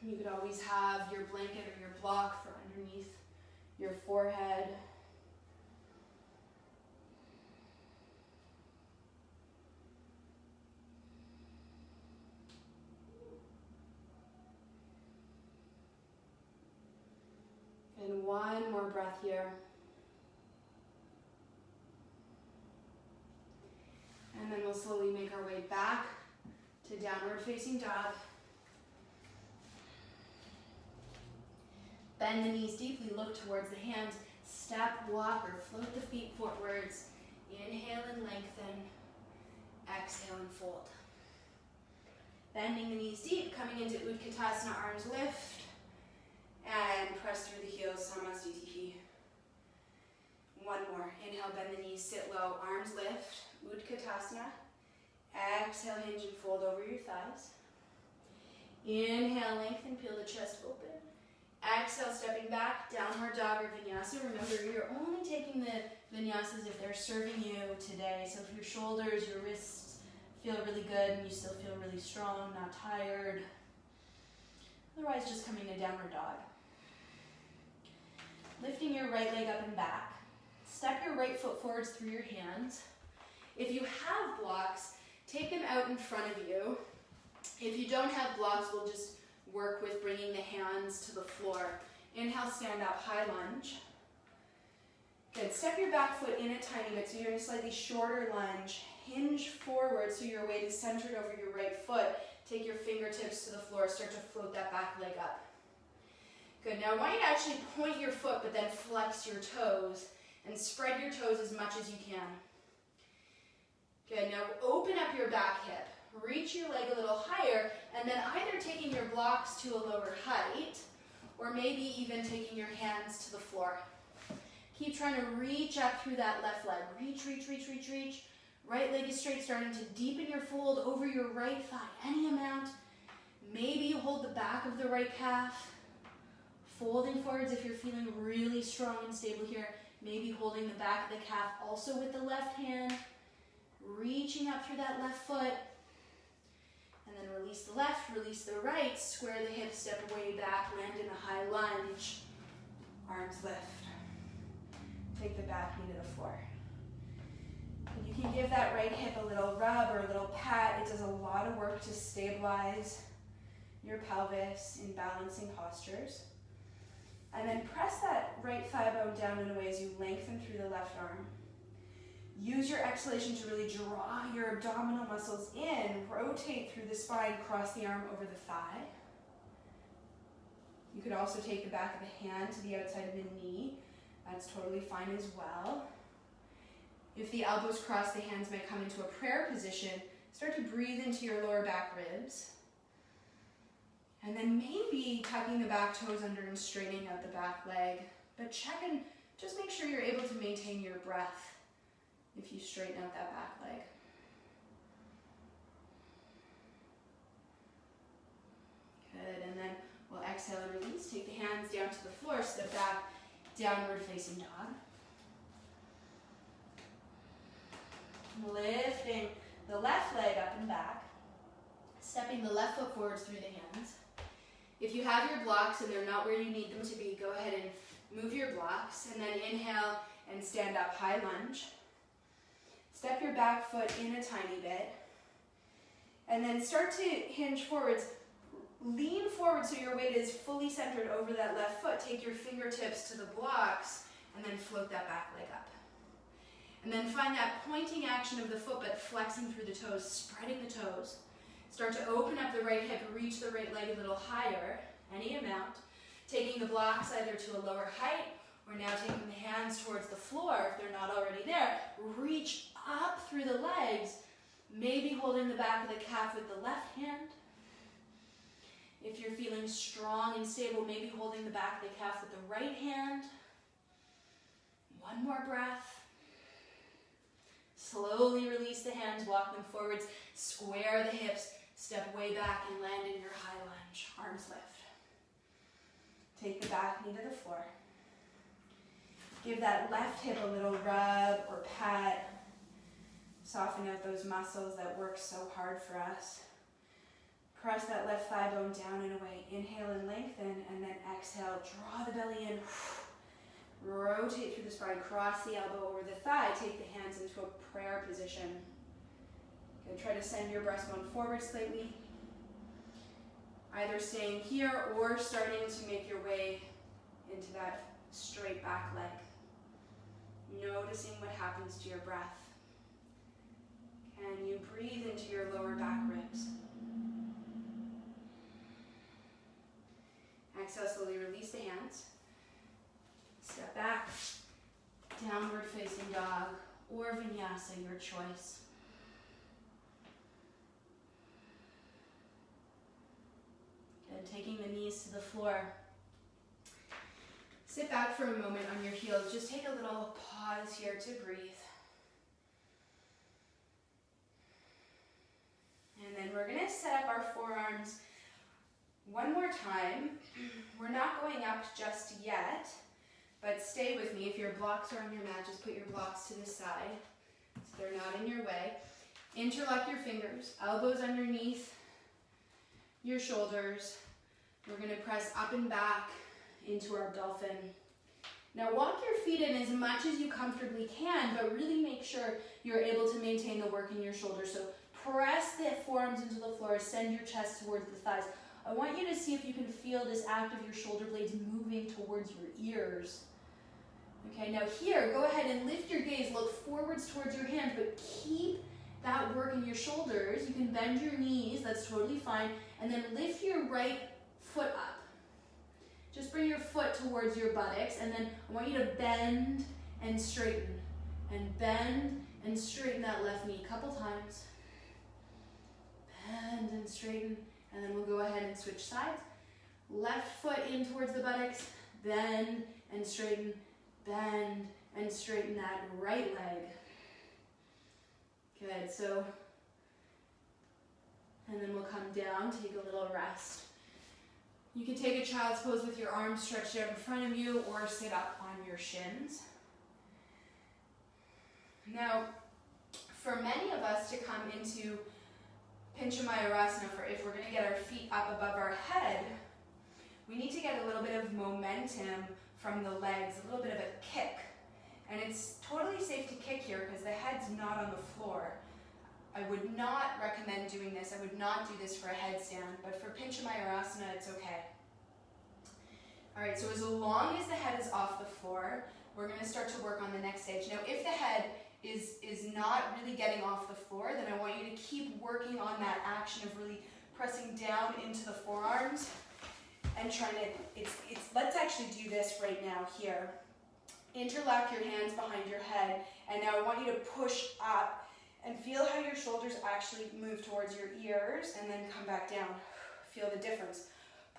You could always have your blanket or your block for underneath your forehead. And 1 more breath here. And then we'll slowly make our way back to downward facing dog. Bend the knees deeply, look towards the hands, step, walk, or float the feet forwards. Inhale and lengthen, exhale and fold. Bending the knees deep, coming into Utkatasana, arms lift, and press through the heels, Samasthiti. 1 more, inhale, bend the knees, sit low, arms lift, Utkatasana. Exhale, hinge and fold over your thighs. Inhale, lengthen, peel the chest open. Exhale, stepping back, downward dog or vinyasa. Remember, you're only taking the vinyasas if they're serving you today. So if your shoulders, your wrists feel really good and you still feel really strong, not tired. Otherwise, just coming to downward dog. Lifting your right leg up and back. Step your right foot forwards through your hands. If you have blocks, take them out in front of you. If you don't have blocks, we'll just work with bringing the hands to the floor. Inhale, stand up, high lunge. Good, step your back foot in a tiny bit, so you're in a slightly shorter lunge. Hinge forward so your weight is centered over your right foot. Take your fingertips to the floor, start to float that back leg up. Good, now I want you to actually point your foot, but then flex your toes, and spread your toes as much as you can. Good, now open up your back hip. Reach your leg a little higher, and then either taking your blocks to a lower height, or maybe even taking your hands to the floor. Keep trying to reach up through that left leg. Reach, reach, reach, reach, reach. Right leg is straight, starting to deepen your fold over your right thigh, any amount. Maybe you hold the back of the right calf. Folding forwards if you're feeling really strong and stable here. Maybe holding the back of the calf also with the left hand. Reaching up through that left foot. And then release the left, release the right. Square the hips, step way back, land in a high lunge. Arms lift. Take the back knee to the floor. And you can give that right hip a little rub or a little pat. It does a lot of work to stabilize your pelvis in balancing postures. And then press that right thigh bone down in a way as you lengthen through the left arm. Use your exhalation to really draw your abdominal muscles in. Rotate through the spine, cross the arm over the thigh. You could also take the back of the hand to the outside of the knee. That's totally fine as well. If the elbows cross, the hands might come into a prayer position. Start to breathe into your lower back ribs. And then maybe tucking the back toes under and straightening out the back leg. But check and just make sure you're able to maintain your breath if you straighten out that back leg. Good, and then we'll exhale and release. Take the hands down to the floor, step back, downward facing dog. Lifting the left leg up and back. Stepping the left foot forwards through the hands. If you have your blocks and they're not where you need them to be, go ahead and move your blocks. And then inhale and stand up, high lunge. Step your back foot in a tiny bit. And then start to hinge forwards. Lean forward so your weight is fully centered over that left foot. Take your fingertips to the blocks and then float that back leg up. And then find that pointing action of the foot but flexing through the toes, spreading the toes. Start to open up the right hip, reach the right leg a little higher, any amount. Taking the blocks either to a lower height or now taking the hands towards the floor if they're not already there. Reach up through the legs, maybe holding the back of the calf with the left hand. If you're feeling strong and stable, maybe holding the back of the calf with the right hand. One more breath. Slowly release the hands, walk them forwards, square the hips, step way back and land in your high lunge. Arms lift. Take the back knee to the floor. Give that left hip a little rub or pat. Soften out those muscles that work so hard for us. Press that left thigh bone down and away. Inhale and lengthen, and then exhale. Draw the belly in. Rotate through the spine. Cross the elbow over the thigh. Take the hands into a prayer position. Good. Try to send your breastbone forward slightly. Either staying here or starting to make your way into that straight back leg. Noticing what happens to your breath. Can you breathe into your lower back ribs? Exhale, slowly release the hands. Step back, downward facing dog, or vinyasa, your choice. Good, taking the knees to the floor. Sit back for a moment on your heels. Just take a little pause here to breathe. And then we're going to set up our forearms one more time. We're not going up just yet, but stay with me. If your blocks are on your mat, just put your blocks to the side so they're not in your way. Interlock your fingers, elbows underneath your shoulders. We're going to press up and back into our dolphin. Now walk your feet in as much as you comfortably can, but really make sure you're able to maintain the work in your shoulders. So press the forearms into the floor, send your chest towards the thighs. I want you to see if you can feel this act of your shoulder blades moving towards your ears. Okay, now here, go ahead and lift your gaze, look forwards towards your hands, but keep that work in your shoulders. You can bend your knees, that's totally fine, and then lift your right foot up. Just bring your foot towards your buttocks, and then I want you to bend and straighten, and bend and straighten that left knee a couple times. Bend and straighten, and then we'll go ahead and switch sides. Left foot in towards the buttocks, bend and straighten, bend and straighten that right leg. Good, so, and then we'll come down, take a little rest. You can take a child's pose with your arms stretched out in front of you or sit up on your shins. Now, for many of us to come into Pinchamayurasana, for if we're going to get our feet up above our head, we need to get a little bit of momentum from the legs, a little bit of a kick. And it's totally safe to kick here because the head's not on the floor. I would not recommend doing this. I would not do this for a headstand, but for Pinchamayurasana, it's okay. All right, so as long as the head is off the floor, we're going to start to work on the next stage. Now, if the head is not really getting off the floor, then I want you to keep working on that action of really pressing down into the forearms and trying to, let's actually do this right now here. Interlock your hands behind your head, and now I want you to push up and feel how your shoulders actually move towards your ears and then come back down. Feel the difference.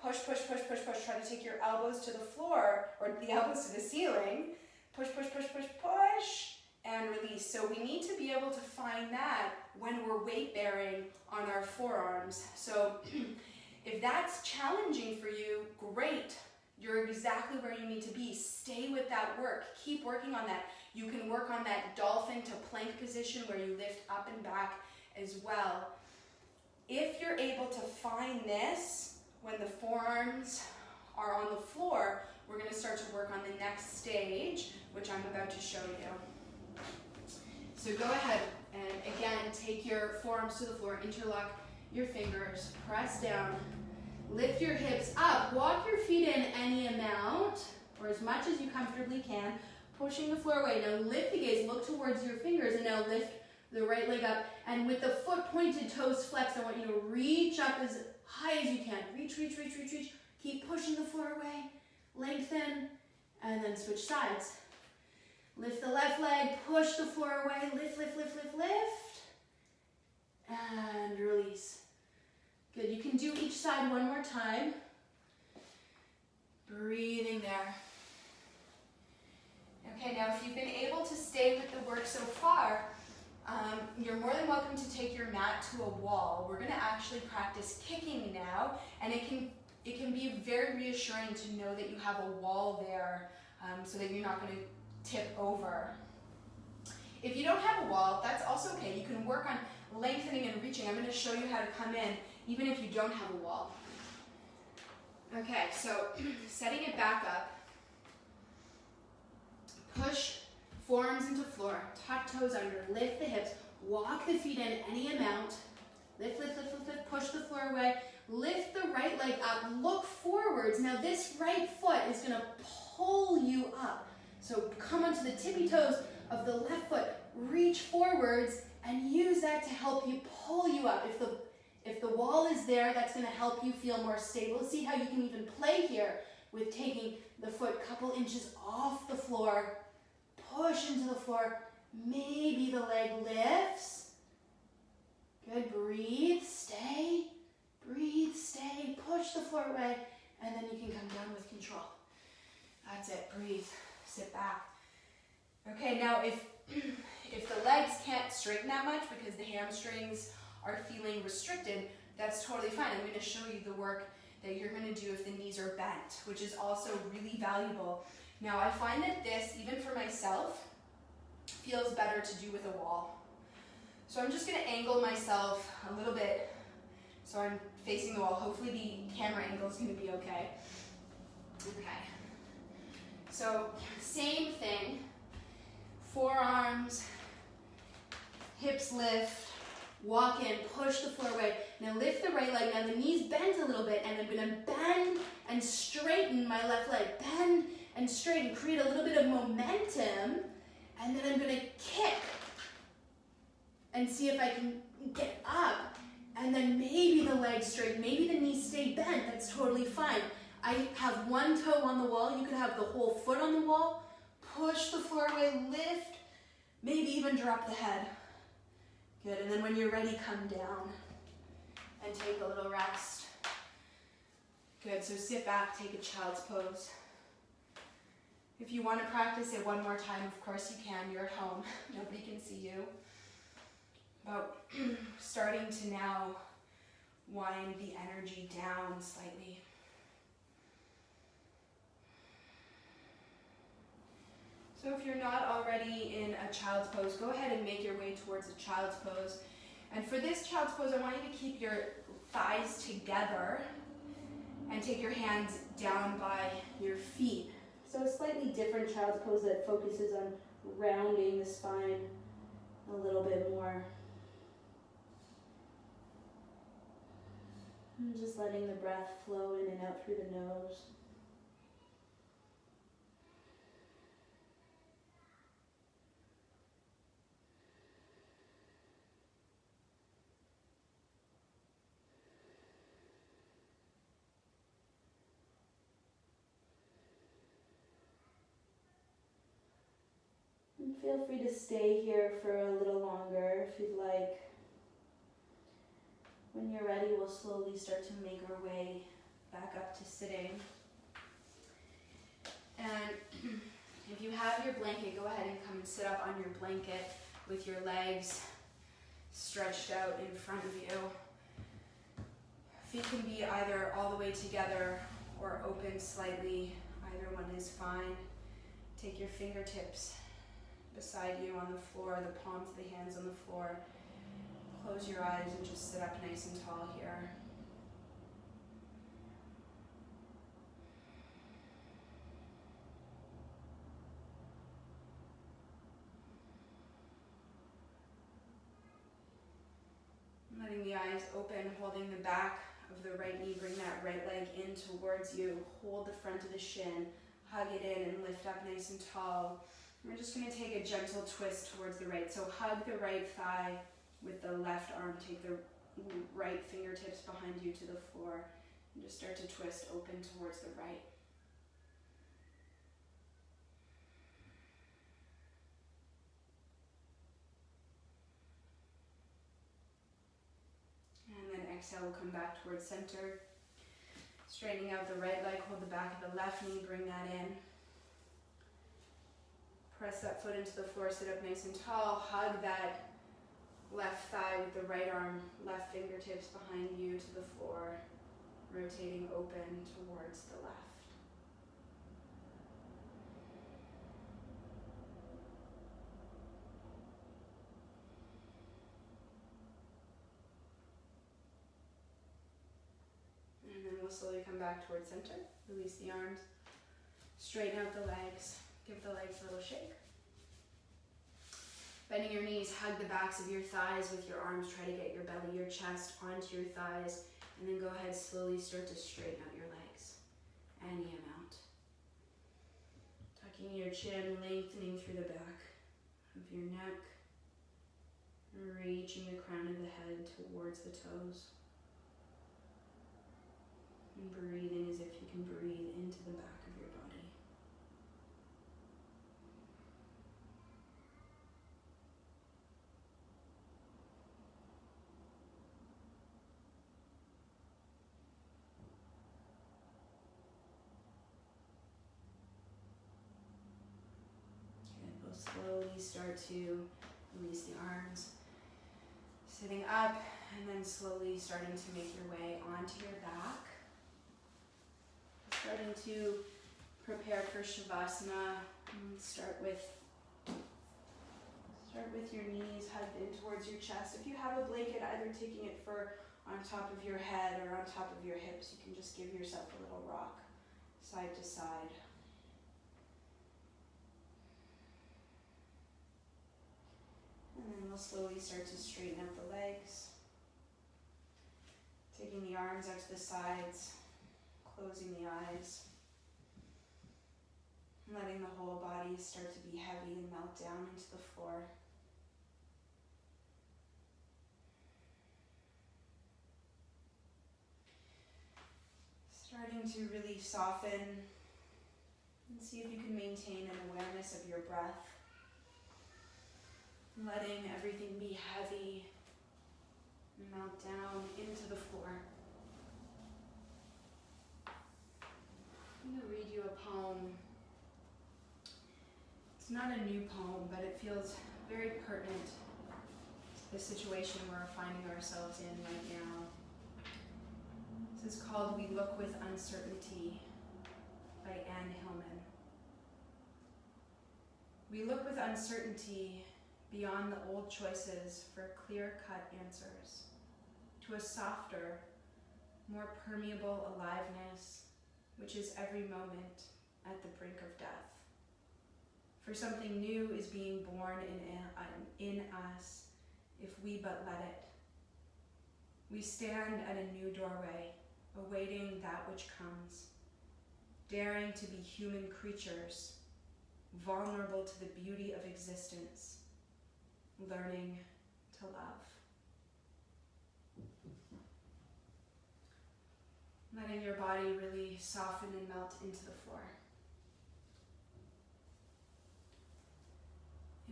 Push, push, push, push, push. Try to take your elbows to the floor or the elbows to the ceiling. Push, push, push, push, push, and release. So we need to be able to find that when we're weight bearing on our forearms. So if that's challenging for you, great. You're exactly where you need to be. Stay with that work. Keep working on that. You can work on that dolphin to plank position where you lift up and back as well. If you're able to find this when the forearms are on the floor, we're going to start to work on the next stage, which I'm about to show you. So go ahead and again, take your forearms to the floor, interlock your fingers, press down. Lift your hips up, walk your feet in any amount, or as much as you comfortably can, pushing the floor away. Now lift the gaze, look towards your fingers, and now lift the right leg up. And with the foot pointed, toes flexed, I want you to reach up as high as you can. Reach, reach, reach, reach, reach. Keep pushing the floor away, lengthen, and then switch sides. Lift the left leg, push the floor away, lift, lift, lift, lift, lift, and release. Good, you can do each side one more time. Breathing there. Okay, now if you've been able to stay with the work so far, you're more than welcome to take your mat to a wall. We're going to actually practice kicking now, and it can be very reassuring to know that you have a wall there so that you're not going to tip over. If you don't have a wall, that's also okay. You can work on lengthening and reaching. I'm going to show you how to come in even if you don't have a wall. Okay, so setting it back up. Push forearms into floor, tuck toes under, lift the hips, walk the feet in any amount. Lift, lift, lift, lift, lift, push the floor away. Lift the right leg up, look forwards. Now this right foot is gonna pull you up. So come onto the tippy toes of the left foot, reach forwards, and use that to help you pull you up. If the wall is there, that's going to help you feel more stable. See how you can even play here with taking the foot a couple inches off the floor, push into the floor, maybe the leg lifts. Good, breathe, stay, push the floor away, and then you can come down with control. That's it, breathe, sit back. Okay, now if the legs can't straighten that much because the hamstrings are feeling restricted, that's totally fine. I'm going to show you the work that you're going to do if the knees are bent, which is also really valuable. Now, I find that this, even for myself, feels better to do with a wall. So I'm just going to angle myself a little bit so I'm facing the wall. Hopefully the camera angle is going to be okay. Okay. So same thing. Forearms, hips lift, Walk in, push the floor away. Now lift the right leg. Now the knees bend a little bit, and I'm gonna bend and straighten my left leg. Bend and straighten, create a little bit of momentum, and then I'm gonna kick and see if I can get up. And then maybe the leg straight, maybe the knees stay bent, that's totally fine. I have one toe on the wall, you could have the whole foot on the wall, push the floor away, lift, maybe even drop the head. Good, and then when you're ready, come down and take a little rest. Good, so sit back, take a child's pose. If you want to practice it one more time, of course you can, you're at home, nobody can see you. But starting to now wind the energy down slightly. So if you're not already in a child's pose, go ahead and make your way towards a child's pose. And for this child's pose, I want you to keep your thighs together and take your hands down by your feet. So a slightly different child's pose that focuses on rounding the spine a little bit more. And just letting the breath flow in and out through the nose. And feel free to stay here for a little longer if you'd like. When you're ready, we'll slowly start to make our way back up to sitting. And if you have your blanket, go ahead and come and sit up on your blanket with your legs stretched out in front of you. Feet can be either all the way together or open slightly. Either one is fine. Take your fingertips beside you on the floor, the palms of the hands on the floor. Close your eyes and just sit up nice and tall here. Letting the eyes open, holding the back of the right knee, bring that right leg in towards you. Hold the front of the shin, hug it in and lift up nice and tall. We're just going to take a gentle twist towards the right. So hug the right thigh with the left arm. Take the right fingertips behind you to the floor and just start to twist open towards the right. And then exhale, we'll come back towards center. Straightening out the right leg, hold the back of the left knee, bring that in. Press that foot into the floor, sit up nice and tall. Hug that left thigh with the right arm, left fingertips behind you to the floor, rotating open towards the left. And then we'll slowly come back towards center. Release the arms, straighten out the legs, give the legs a little shake. Bending your knees, hug the backs of your thighs with your arms. Try to get your belly, your chest onto your thighs. And then go ahead, slowly start to straighten out your legs. Any amount. Tucking your chin, lengthening through the back of your neck. Reaching the crown of the head towards the toes. And breathing as if you can breathe into the back of your body. Slowly start to release the arms, sitting up, and then slowly starting to make your way onto your back. Starting to prepare for Shavasana. Start with your knees hugged in towards your chest. If you have a blanket, either taking it on top of your head or on top of your hips, you can just give yourself a little rock side to side. And then we'll slowly start to straighten out the legs. Taking the arms out to the sides, closing the eyes. Letting the whole body start to be heavy and melt down into the floor. Starting to really soften and see if you can maintain an awareness of your breath. Letting everything be heavy and melt down into the floor. I'm going to read you a poem. It's not a new poem, but it feels very pertinent to the situation we're finding ourselves in right now. This is called We Look with Uncertainty by Anne Hillman. We look with uncertainty beyond the old choices for clear-cut answers, to a softer, more permeable aliveness, which is every moment at the brink of death. For something new is being born in us if we but let it. We stand at a new doorway, awaiting that which comes, daring to be human creatures, vulnerable to the beauty of existence, learning to love. Letting your body really soften and melt into the floor.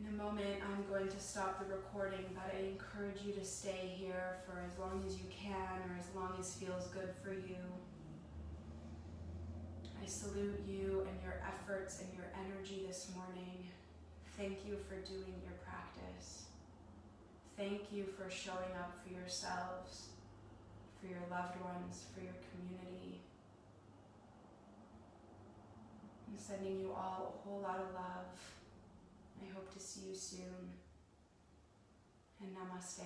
In a moment, I'm going to stop the recording, but I encourage you to stay here for as long as you can or as long as feels good for you. I salute you and your efforts and your energy this morning. Thank you for doing your practice. Thank you for showing up for yourselves, for your loved ones, for your community. I'm sending you all a whole lot of love. I hope to see you soon. And namaste.